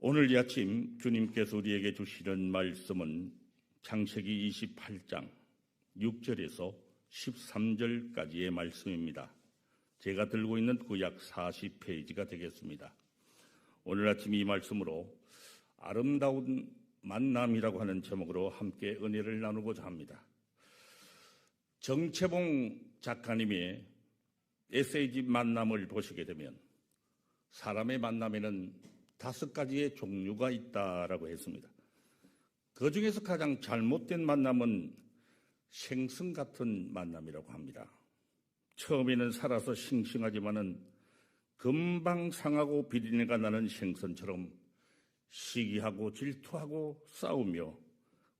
오늘 이 아침 주님께서 우리에게 주시는 말씀은 창세기 28장 6절에서 13절까지의 말씀입니다. 제가 들고 있는 구약 40페이지가 되겠습니다. 오늘 아침 이 말씀으로 아름다운 만남이라고 하는 제목으로 함께 은혜를 나누고자 합니다. 정채봉 작가님의 에세이집 만남을 보시게 되면 사람의 만남에는 5가지의 종류가 있다라고 했습니다. 그 중에서 가장 잘못된 만남은 생선 같은 만남이라고 합니다. 처음에는 살아서 싱싱하지만은 금방 상하고 비린내가 나는 생선처럼 시기하고 질투하고 싸우며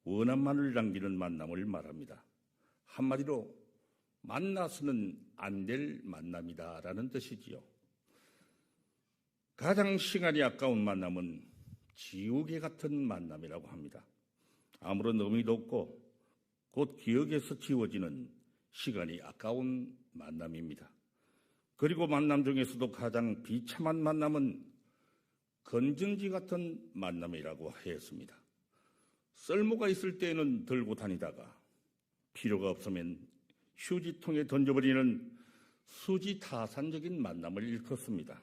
원한만을 남기는 만남을 말합니다. 한마디로 만나서는 안 될 만남이다라는 뜻이지요. 가장 시간이 아까운 만남은 지우개 같은 만남이라고 합니다. 아무런 의미도 없고 곧 기억에서 지워지는 시간이 아까운 만남입니다. 그리고 만남 중에서도 가장 비참한 만남은 건전지 같은 만남이라고 했습니다. 쓸모가 있을 때에는 들고 다니다가 필요가 없으면 휴지통에 던져버리는 수지타산적인 만남을 일컫습니다.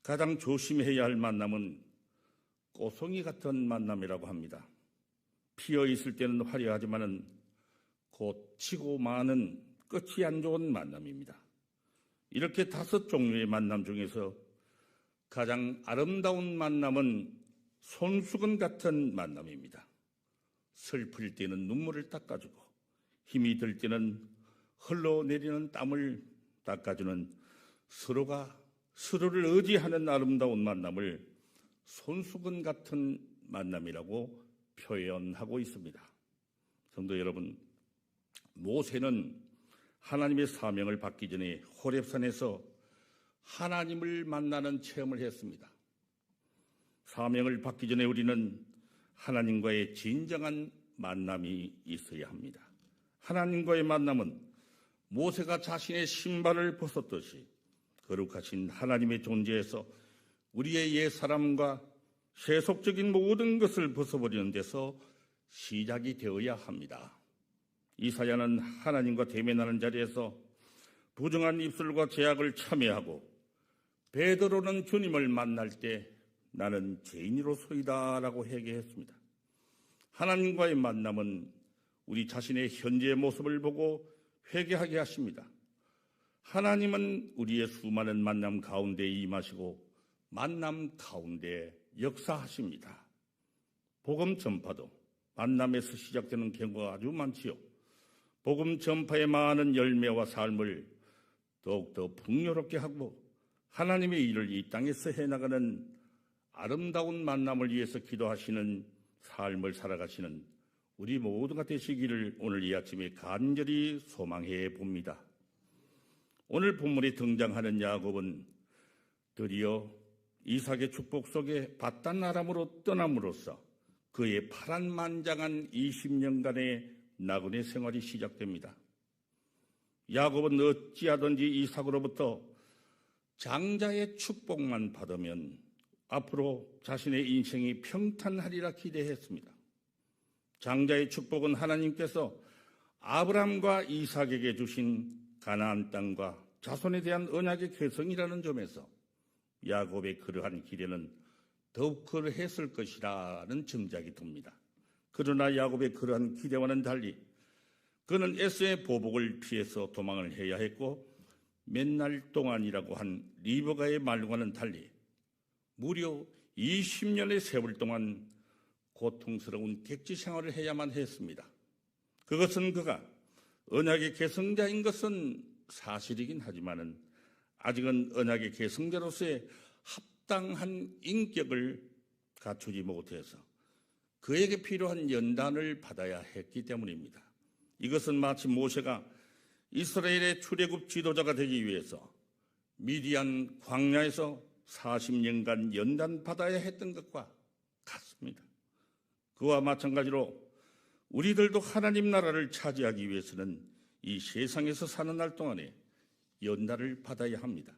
가장 조심해야 할 만남은 꼬송이 같은 만남이라고 합니다. 피어 있을 때는 화려하지만은 곧 치고 마는 끝이 안 좋은 만남입니다. 이렇게 5종류의 만남 중에서 가장 아름다운 만남은 손수건 같은 만남입니다. 슬플 때는 눈물을 닦아주고 힘이 들 때는 흘러내리는 땀을 닦아주는 서로가 서로를 의지하는 아름다운 만남을 손수건 같은 만남이라고 표현하고 있습니다. 성도 여러분, 모세는 하나님의 사명을 받기 전에 호렙산에서 하나님을 만나는 체험을 했습니다. 사명을 받기 전에 우리는 하나님과의 진정한 만남이 있어야 합니다. 하나님과의 만남은 모세가 자신의 신발을 벗었듯이 거룩하신 하나님의 존재에서 우리의 옛사람과 세속적인 모든 것을 벗어버리는 데서 시작이 되어야 합니다. 이사야는 하나님과 대면하는 자리에서 부정한 입술과 제약을 참여하고 베드로는 주님을 만날 때 나는 죄인으로서이다 라고 회개했습니다. 하나님과의 만남은 우리 자신의 현재의 모습을 보고 회개하게 하십니다. 하나님은 우리의 수많은 만남 가운데 임하시고 만남 가운데 역사하십니다. 복음 전파도 만남에서 시작되는 경우가 아주 많지요. 복음 전파의 많은 열매와 삶을 더욱더 풍요롭게 하고 하나님의 일을 이 땅에서 해나가는 아름다운 만남을 위해서 기도하시는 삶을 살아가시는 우리 모두가 되시기를 오늘 이 아침에 간절히 소망해 봅니다. 오늘 본문에 등장하는 야곱은 드디어 이삭의 축복 속에 바단 아람으로 떠남으로써 그의 파란만장한 20년간의 나그네 생활이 시작됩니다. 야곱은 어찌하든지 이삭으로부터 장자의 축복만 받으면 앞으로 자신의 인생이 평탄하리라 기대했습니다. 장자의 축복은 하나님께서 아브람과 이삭에게 주신 가나안 땅과 자손에 대한 언약의 계성이라는 점에서 야곱의 그러한 기대는 더욱 그러했을 것이라는 짐작이 듭니다. 그러나 야곱의 그러한 기대와는 달리 그는 에서의 보복을 피해서 도망을 해야 했고 몇 날 동안이라고 한 리브가의 말과는 달리 무려 20년의 세월 동안 고통스러운 객지 생활을 해야만 했습니다. 그것은 그가 언약의 계승자인 것은 사실이긴 하지만은 아직은 언약의 계승자로서의 합당한 인격을 갖추지 못해서 그에게 필요한 연단을 받아야 했기 때문입니다. 이것은 마치 모세가 이스라엘의 출애굽 지도자가 되기 위해서 미디안 광야에서 40년간 연단받아야 했던 것과 같습니다. 그와 마찬가지로 우리들도 하나님 나라를 차지하기 위해서는 이 세상에서 사는 날 동안에 연단을 받아야 합니다.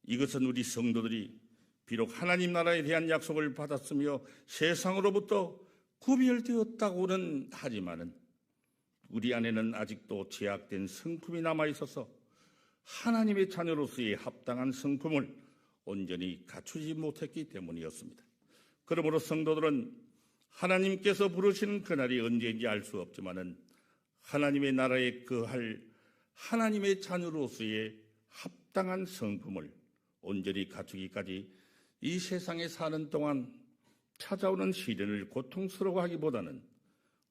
이것은 우리 성도들이 비록 하나님 나라에 대한 약속을 받았으며 세상으로부터 구별되었다고는 하지만은 우리 안에는 아직도 제약된 성품이 남아있어서 하나님의 자녀로서의 합당한 성품을 온전히 갖추지 못했기 때문이었습니다. 그러므로 성도들은 하나님께서 부르시는 그날이 언제인지 알 수 없지만은 하나님의 나라에 거할 하나님의 자녀로서의 합당한 성품을 온전히 갖추기까지 이 세상에 사는 동안 찾아오는 시련을 고통스러워하기보다는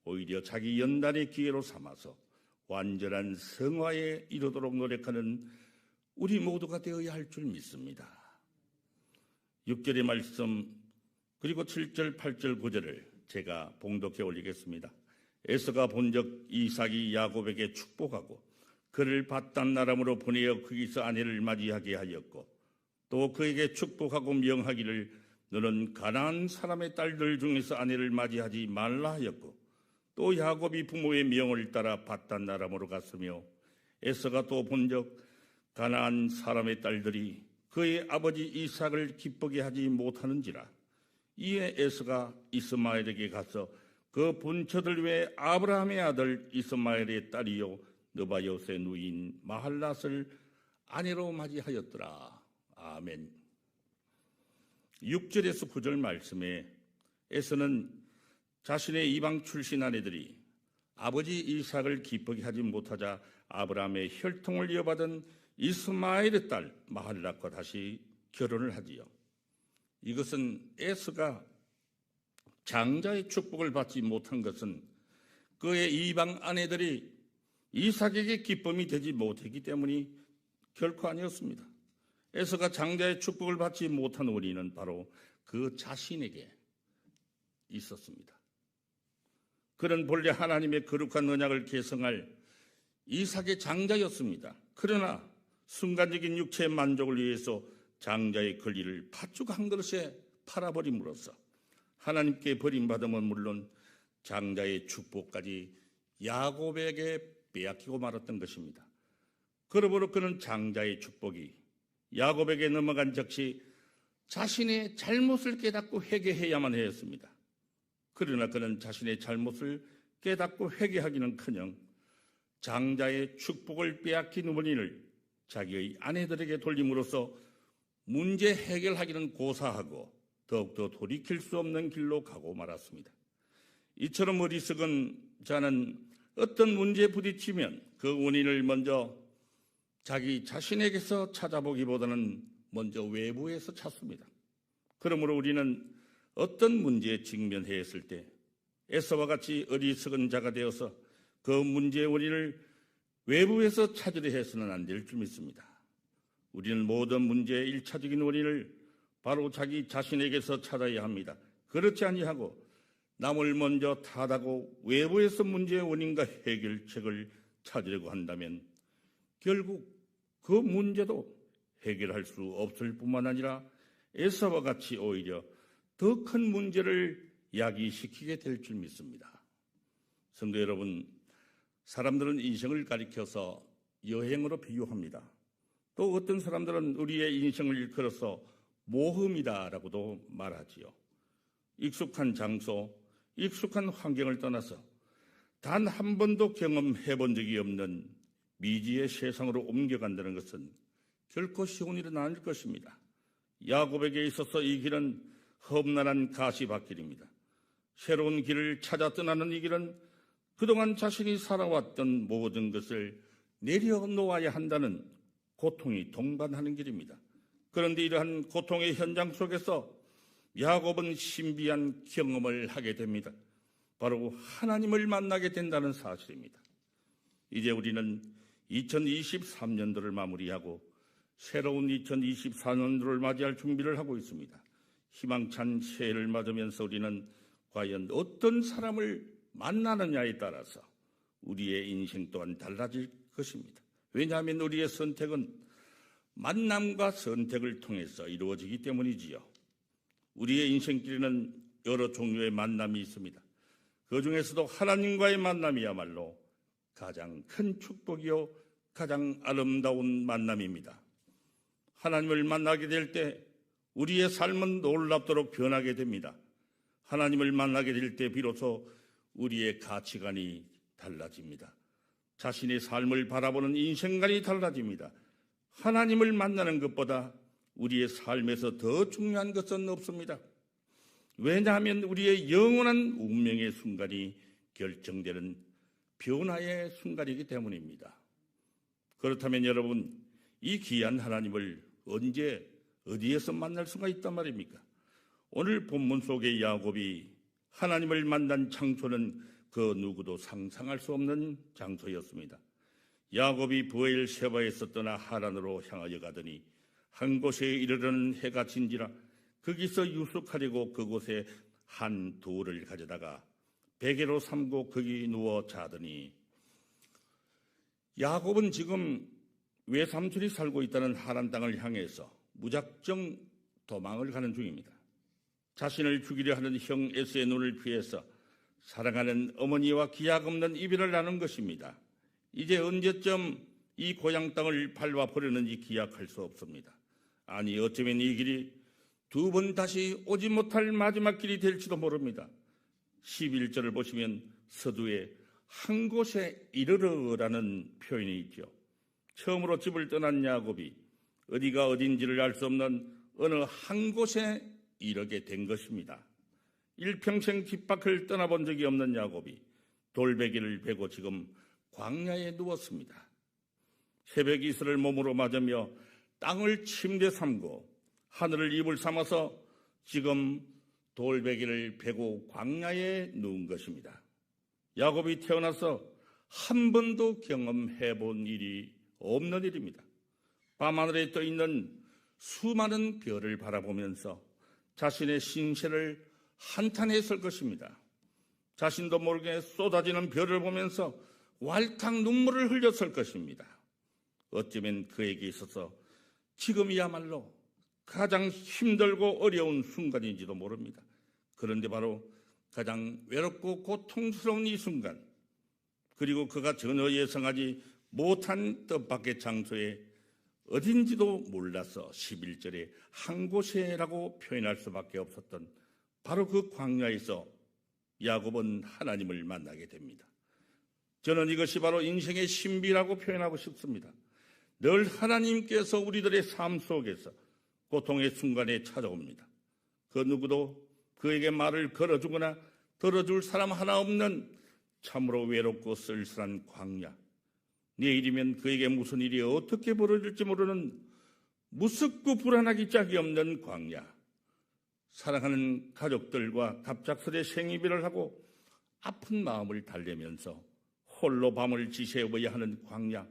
오히려 자기 연단의 기회로 삼아서 완전한 성화에 이르도록 노력하는 우리 모두가 되어야 할 줄 믿습니다. 6절의 말씀 그리고 7절, 8절, 9절을 제가 봉독해 올리겠습니다. 에서가 본적 이삭이 야곱에게 축복하고 그를 밧단 아람으로 보내어 거기서 아내를 맞이하게 하였고 또 그에게 축복하고 명하기를 너는 가나안 사람의 딸들 중에서 아내를 맞이하지 말라 하였고 또 야곱이 부모의 명을 따라 밧단 아람으로 갔으며 에서가 또 본적 가나안 사람의 딸들이 그의 아버지 이삭을 기쁘게 하지 못하는지라 이에 에서가 이스마엘에게 가서 그 본처들 외에 아브라함의 아들 이스마엘의 딸이요 느바요스의 누이인 마할랏을 아내로 맞이하였더라. 아멘. 6절에서 9절 말씀에 에서는 자신의 이방 출신 아내들이 아버지 이삭을 기쁘게 하지 못하자 아브라함의 혈통을 이어받은 이스마엘의 딸 마할랏과 다시 결혼을 하지요. 이것은 에서가 장자의 축복을 받지 못한 것은 그의 이방 아내들이 이삭에게 기쁨이 되지 못했기 때문이 결코 아니었습니다. 에서가 장자의 축복을 받지 못한 원인은 바로 그 자신에게 있었습니다. 그는 본래 하나님의 거룩한 언약을 계승할 이삭의 장자였습니다. 그러나 순간적인 육체의 만족을 위해서 장자의 권리를 팥죽 한 그릇에 팔아버림으로써 하나님께 버림받음은 물론 장자의 축복까지 야곱에게 빼앗기고 말았던 것입니다. 그러므로 그는 장자의 축복이 야곱에게 넘어간 적시 자신의 잘못을 깨닫고 회개해야만 했습니다. 그러나 그는 자신의 잘못을 깨닫고 회개하기는커녕 장자의 축복을 빼앗긴 원인을 자기의 아내들에게 돌림으로써 문제 해결하기는 고사하고 더욱더 돌이킬 수 없는 길로 가고 말았습니다. 이처럼 어리석은 자는 어떤 문제에 부딪히면 그 원인을 먼저 자기 자신에게서 찾아보기보다는 먼저 외부에서 찾습니다. 그러므로 우리는 어떤 문제에 직면해 있을 때 에서와 같이 어리석은 자가 되어서 그 문제의 원인을 외부에서 찾으려 해서는 안 될 줄 믿습니다. 우리는 모든 문제의 1차적인 원인을 바로 자기 자신에게서 찾아야 합니다. 그렇지 아니하고 남을 먼저 탓하고 외부에서 문제의 원인과 해결책을 찾으려고 한다면 결국 그 문제도 해결할 수 없을 뿐만 아니라 에서와 같이 오히려 더 큰 문제를 야기시키게 될 줄 믿습니다. 성도 여러분, 사람들은 인생을 가리켜서 여행으로 비유합니다. 또 어떤 사람들은 우리의 인생을 일컬어서 모험이다라고도 말하지요. 익숙한 장소, 익숙한 환경을 떠나서 단 한 번도 경험해 본 적이 없는 미지의 세상으로 옮겨간다는 것은 결코 쉬운 일은 아닐 것입니다. 야곱에게 있어서 이 길은 험난한 가시밭길입니다. 새로운 길을 찾아 떠나는 이 길은 그동안 자신이 살아왔던 모든 것을 내려놓아야 한다는 고통이 동반하는 길입니다. 그런데 이러한 고통의 현장 속에서 야곱은 신비한 경험을 하게 됩니다. 바로 하나님을 만나게 된다는 사실입니다. 이제 우리는 2023년도를 마무리하고 새로운 2024년도를 맞이할 준비를 하고 있습니다. 희망찬 새해를 맞으면서 우리는 과연 어떤 사람을 만나느냐에 따라서 우리의 인생 또한 달라질 것입니다. 왜냐하면 우리의 선택은 만남과 선택을 통해서 이루어지기 때문이지요. 우리의 인생길에는 여러 종류의 만남이 있습니다. 그 중에서도 하나님과의 만남이야말로 가장 큰 축복이요 가장 아름다운 만남입니다. 하나님을 만나게 될 때 우리의 삶은 놀랍도록 변하게 됩니다. 하나님을 만나게 될 때 비로소 우리의 가치관이 달라집니다. 자신의 삶을 바라보는 인생관이 달라집니다. 하나님을 만나는 것보다 우리의 삶에서 더 중요한 것은 없습니다. 왜냐하면 우리의 영원한 운명의 순간이 결정되는 변화의 순간이기 때문입니다. 그렇다면 여러분, 이 귀한 하나님을 언제 어디에서 만날 수가 있단 말입니까? 오늘 본문 속의 야곱이 하나님을 만난 장소는 그 누구도 상상할 수 없는 장소였습니다. 야곱이 브엘세바에서 떠나 하란으로 향하여 가더니 한 곳에 이르러는 해가 진지라 거기서 유숙하려고 그곳에 한 돌을 가져다가 베개로 삼고 거기 누워 자더니, 야곱은 지금 외삼촌이 살고 있다는 하란 땅을 향해서 무작정 도망을 가는 중입니다. 자신을 죽이려 하는 형 에서의 눈을 피해서 사랑하는 어머니와 기약 없는 이별을 나눈 것입니다. 이제 언제쯤 이 고향 땅을 밟아 버리는지 기약할 수 없습니다. 아니, 어쩌면 이 길이 두 번 다시 오지 못할 마지막 길이 될지도 모릅니다. 11절을 보시면 서두에 한 곳에 이르러라는 표현이 있죠. 처음으로 집을 떠난 야곱이 어디가 어딘지를 알 수 없는 어느 한 곳에 이르게 된 것입니다. 일평생 집 밖을 떠나본 적이 없는 야곱이 돌베개를 베고 지금 광야에 누웠습니다. 새벽 이슬을 몸으로 맞으며 땅을 침대 삼고 하늘을 이불 삼아서 지금 돌베개를 베고 광야에 누운 것입니다. 야곱이 태어나서 한 번도 경험해 본 일이 없는 일입니다. 밤하늘에 떠 있는 수많은 별을 바라보면서 자신의 신세를 한탄했을 것입니다. 자신도 모르게 쏟아지는 별을 보면서 왈칵 눈물을 흘렸을 것입니다. 어쩌면 그에게 있어서 지금이야말로 가장 힘들고 어려운 순간인지도 모릅니다. 그런데 바로 가장 외롭고 고통스러운 이 순간, 그리고 그가 전혀 예상하지 못한 뜻밖의 장소에 어딘지도 몰라서 11절에 한 곳에라고 표현할 수밖에 없었던 바로 그 광야에서 야곱은 하나님을 만나게 됩니다. 저는 이것이 바로 인생의 신비라고 표현하고 싶습니다. 늘 하나님께서 우리들의 삶 속에서 고통의 순간에 찾아옵니다. 그 누구도 그에게 말을 걸어주거나 들어줄 사람 하나 없는 참으로 외롭고 쓸쓸한 광야. 내일이면 그에게 무슨 일이 어떻게 벌어질지 모르는 무섭고 불안하기 짝이 없는 광야. 사랑하는 가족들과 갑작스레 생이별을 하고 아픈 마음을 달래면서 홀로 밤을 지새워야 하는 광야.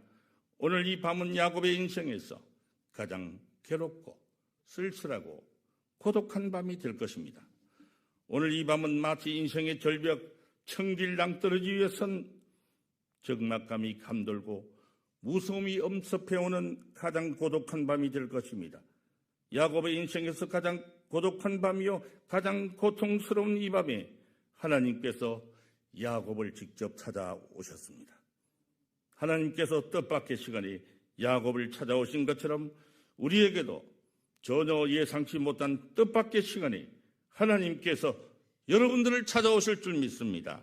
오늘 이 밤은 야곱의 인생에서 가장 괴롭고 쓸쓸하고 고독한 밤이 될 것입니다. 오늘 이 밤은 마치 인생의 절벽 청길당 떨어지 위에 선 적막감이 감돌고 무서움이 엄습해오는 가장 고독한 밤이 될 것입니다. 야곱의 인생에서 가장 고독한 밤이요 가장 고통스러운 이 밤에 하나님께서 야곱을 직접 찾아오셨습니다. 하나님께서 뜻밖의 시간에 야곱을 찾아오신 것처럼 우리에게도 전혀 예상치 못한 뜻밖의 시간에 하나님께서 여러분들을 찾아오실 줄 믿습니다.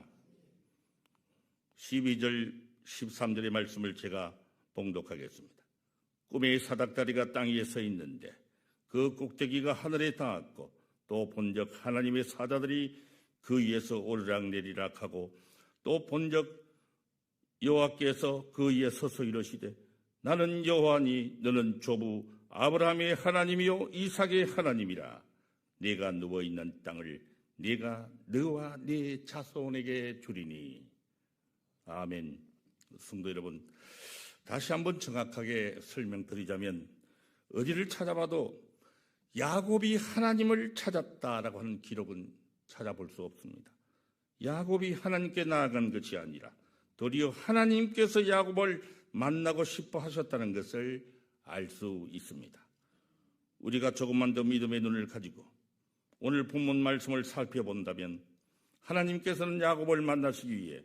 12절 13절의 말씀을 제가 봉독하겠습니다. 꿈의 사닥다리가 땅 위에 서 있는데 그 꼭대기가 하늘에 닿았고 또 본적 하나님의 사자들이 그 위에서 오르락내리락 하고 또 본적 여호와께서 그 위에 서서 이르시되 나는 여호와니 너는 조부 아브라함의 하나님이요 이삭의 하나님이라. 네가 누워있는 땅을 네가 너와 네 자손에게 주리니. 아멘. 성도 여러분, 다시 한번 정확하게 설명드리자면 어디를 찾아봐도 야곱이 하나님을 찾았다라고 하는 기록은 찾아볼 수 없습니다. 야곱이 하나님께 나아간 것이 아니라 도리어 하나님께서 야곱을 만나고 싶어 하셨다는 것을 알 수 있습니다. 우리가 조금만 더 믿음의 눈을 가지고 오늘 본문 말씀을 살펴본다면 하나님께서는 야곱을 만나시기 위해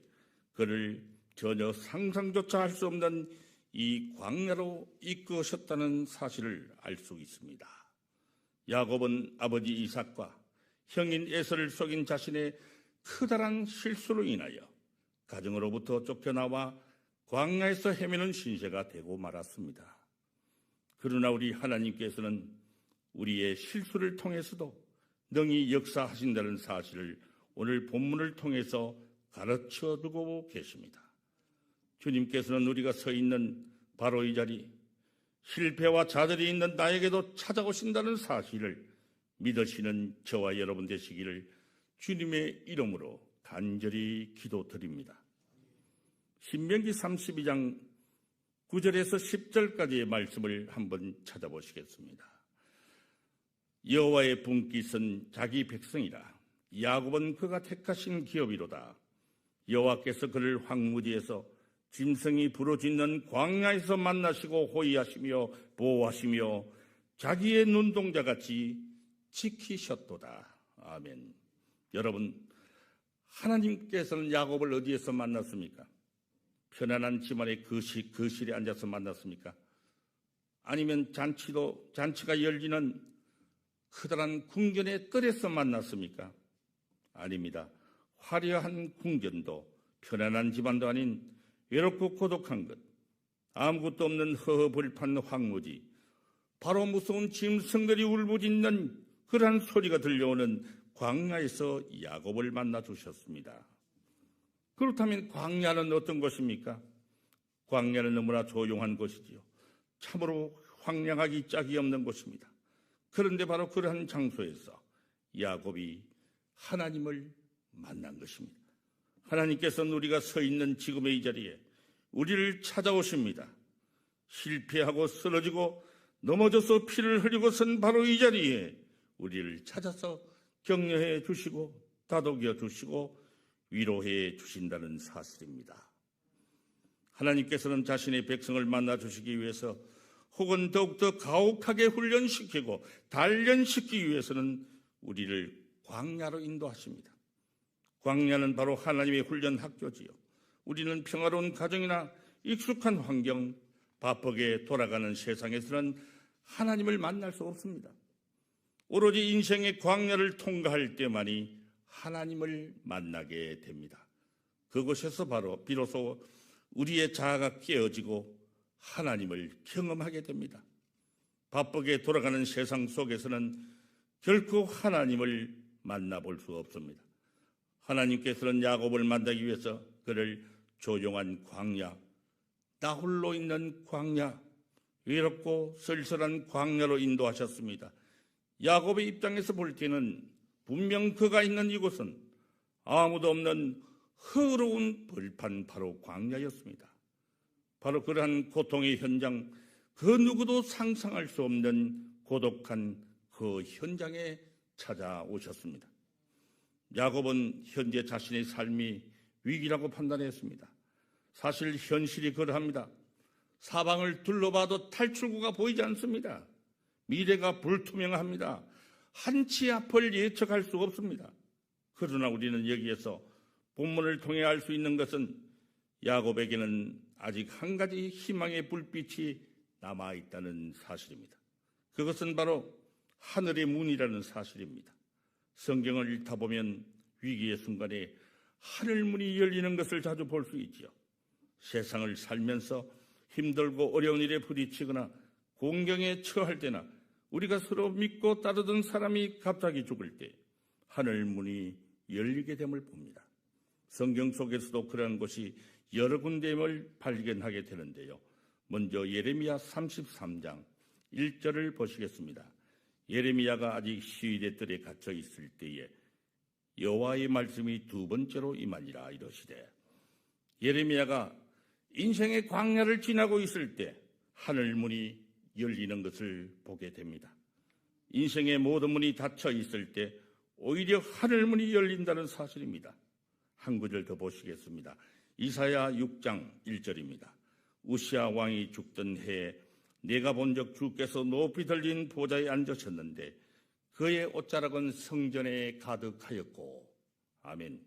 그를 전혀 상상조차 할 수 없는 이 광야로 이끄셨다는 사실을 알 수 있습니다. 야곱은 아버지 이삭과 형인 에서를 속인 자신의 커다란 실수로 인하여 가정으로부터 쫓겨나와 광야에서 헤매는 신세가 되고 말았습니다. 그러나 우리 하나님께서는 우리의 실수를 통해서도 능히 역사하신다는 사실을 오늘 본문을 통해서 가르쳐 두고 계십니다. 주님께서는 우리가 서 있는 바로 이 자리, 실패와 좌절이 있는 나에게도 찾아오신다는 사실을 믿으시는 저와 여러분 되시기를 주님의 이름으로 간절히 기도드립니다. 신명기 32장 9절에서 10절까지의 말씀을 한번 찾아보시겠습니다. 여호와의 분깃은 자기 백성이라. 야곱은 그가 택하신 기업이로다. 여호와께서 그를 황무지에서 짐승이 부르짖는 광야에서 만나시고 호위하시며 보호하시며 자기의 눈동자같이 지키셨도다. 아멘. 여러분, 하나님께서는 야곱을 어디에서 만났습니까? 편안한 집안의 거실에 앉아서 만났습니까? 아니면 잔치가 열리는 커다란 궁전의 뜰에서 만났습니까? 아닙니다. 화려한 궁전도 편안한 집안도 아닌 외롭고 고독한 것, 아무것도 없는 허허벌판 황무지, 바로 무서운 짐승들이 울부짖는 그러한 소리가 들려오는 광야에서 야곱을 만나 주셨습니다. 그렇다면 광야는 어떤 곳입니까? 광야는 너무나 조용한 곳이지요. 참으로 황량하기 짝이 없는 곳입니다. 그런데 바로 그러한 장소에서 야곱이 하나님을 만난 것입니다. 하나님께서는 우리가 서 있는 지금의 이 자리에 우리를 찾아오십니다. 실패하고 쓰러지고 넘어져서 피를 흘리고 선 바로 이 자리에 우리를 찾아서 격려해 주시고 다독여 주시고 위로해 주신다는 사실입니다. 하나님께서는 자신의 백성을 만나 주시기 위해서 혹은 더욱더 가혹하게 훈련시키고 단련시키기 위해서는 우리를 광야로 인도하십니다. 광야는 바로 하나님의 훈련 학교지요. 우리는 평화로운 가정이나 익숙한 환경, 바쁘게 돌아가는 세상에서는 하나님을 만날 수 없습니다. 오로지 인생의 광야를 통과할 때만이 하나님을 만나게 됩니다. 그곳에서 비로소 우리의 자아가 깨어지고 하나님을 경험하게 됩니다. 바쁘게 돌아가는 세상 속에서는 결코 하나님을 만나볼 수 없습니다. 하나님께서는 야곱을 만나기 위해서 그를 조용한 광야, 나 홀로 있는 광야, 외롭고 쓸쓸한 광야로 인도하셨습니다. 야곱의 입장에서 볼 때는 분명 그가 있는 이곳은 아무도 없는 허로운 벌판 바로 광야였습니다. 바로 그러한 고통의 현장, 그 누구도 상상할 수 없는 고독한 그 현장에 찾아오셨습니다. 야곱은 현재 자신의 삶이 위기라고 판단했습니다. 사실 현실이 그러합니다. 사방을 둘러봐도 탈출구가 보이지 않습니다. 미래가 불투명합니다. 한치 앞을 예측할 수 없습니다. 그러나 우리는 여기에서 본문을 통해 알 수 있는 것은 야곱에게는 아직 한 가지 희망의 불빛이 남아있다는 사실입니다. 그것은 바로 하늘의 문이라는 사실입니다. 성경을 읽다 보면 위기의 순간에 하늘 문이 열리는 것을 자주 볼 수 있지요. 세상을 살면서 힘들고 어려운 일에 부딪히거나 공경에 처할 때나 우리가 서로 믿고 따르던 사람이 갑자기 죽을 때 하늘 문이 열리게 됨을 봅니다. 성경 속에서도 그런 것이 여러 군데임을 발견하게 되는데요. 먼저 예레미야 33장 1절을 보시겠습니다. 예레미야가 아직 시위대 뜰에 갇혀 있을 때에 여호와의 말씀이 두 번째로 임하니라 이러시되, 예레미야가 인생의 광야를 지나고 있을 때 하늘 문이 열리는 것을 보게 됩니다. 인생의 모든 문이 닫혀 있을 때 오히려 하늘 문이 열린다는 사실입니다. 한 구절 더 보시겠습니다. 이사야 6장 1절입니다. 우시야 왕이 죽던 해에 내가 본 적 주께서 높이 들린 보좌에 앉으셨는데 그의 옷자락은 성전에 가득하였고. 아멘.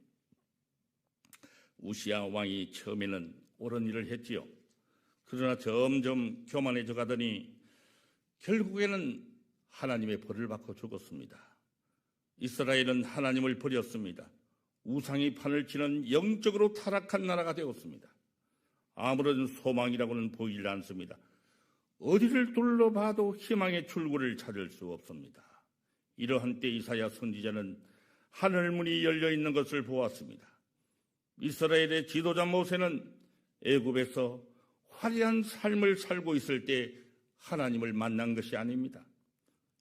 우시야 왕이 처음에는 옳은 일을 했지요. 그러나 점점 교만해져 가더니 결국에는 하나님의 벌을 받고 죽었습니다. 이스라엘은 하나님을 버렸습니다. 우상이 판을 치는 영적으로 타락한 나라가 되었습니다. 아무런 소망이라고는 보이질 않습니다. 어디를 둘러봐도 희망의 출구를 찾을 수 없습니다. 이러한 때 이사야 선지자는 하늘문이 열려있는 것을 보았습니다. 이스라엘의 지도자 모세는 애굽에서 화려한 삶을 살고 있을 때 하나님을 만난 것이 아닙니다.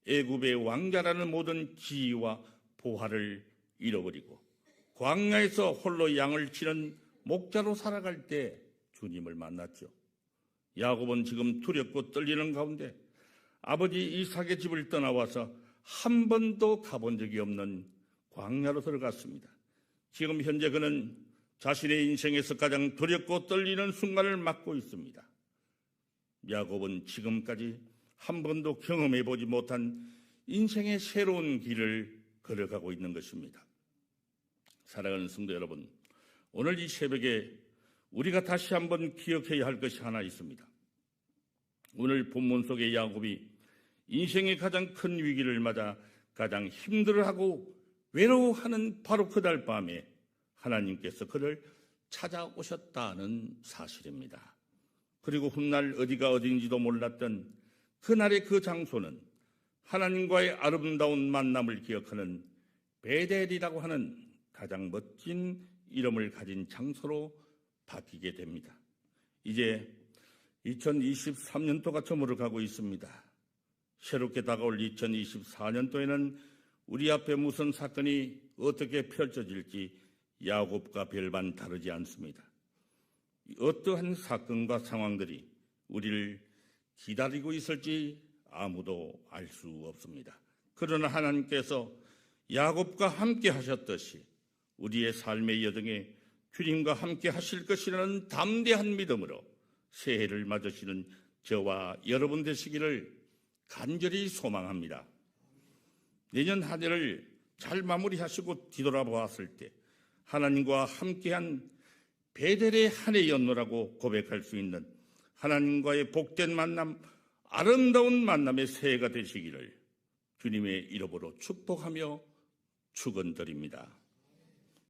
애굽의 왕자라는 모든 지위와 보화를 잃어버리고 광야에서 홀로 양을 치는 목자로 살아갈 때 주님을 만났죠. 야곱은 지금 두렵고 떨리는 가운데 아버지 이삭의 집을 떠나와서 한 번도 가본 적이 없는 광야로 들어갔습니다. 지금 현재 그는 자신의 인생에서 가장 두렵고 떨리는 순간을 맞고 있습니다. 야곱은 지금까지 한 번도 경험해보지 못한 인생의 새로운 길을 걸어가고 있는 것입니다. 사랑하는 성도 여러분, 오늘 이 새벽에 우리가 다시 한번 기억해야 할 것이 하나 있습니다. 오늘 본문 속의 야곱이 인생의 가장 큰 위기를 맞아 가장 힘들어하고 외로워하는 바로 그날 밤에 하나님께서 그를 찾아오셨다는 사실입니다. 그리고 훗날 어디가 어딘지도 몰랐던 그날의 그 장소는 하나님과의 아름다운 만남을 기억하는 베델이라고 하는 가장 멋진 이름을 가진 장소로 바뀌게 됩니다. 이제 2023년도가 저물어가고 있습니다. 새롭게 다가올 2024년도에는 우리 앞에 무슨 사건이 어떻게 펼쳐질지 야곱과 별반 다르지 않습니다. 어떠한 사건과 상황들이 우리를 기다리고 있을지 아무도 알 수 없습니다. 그러나 하나님께서 야곱과 함께 하셨듯이 우리의 삶의 여정에 주님과 함께 하실 것이라는 담대한 믿음으로 새해를 맞으시는 저와 여러분 되시기를 간절히 소망합니다. 내년 한 해를 잘 마무리하시고 뒤돌아보았을 때 하나님과 함께한 베델의 한 해였노라고 고백할 수 있는 하나님과의 복된 만남, 아름다운 만남의 새해가 되시기를 주님의 이름으로 축복하며 축원드립니다.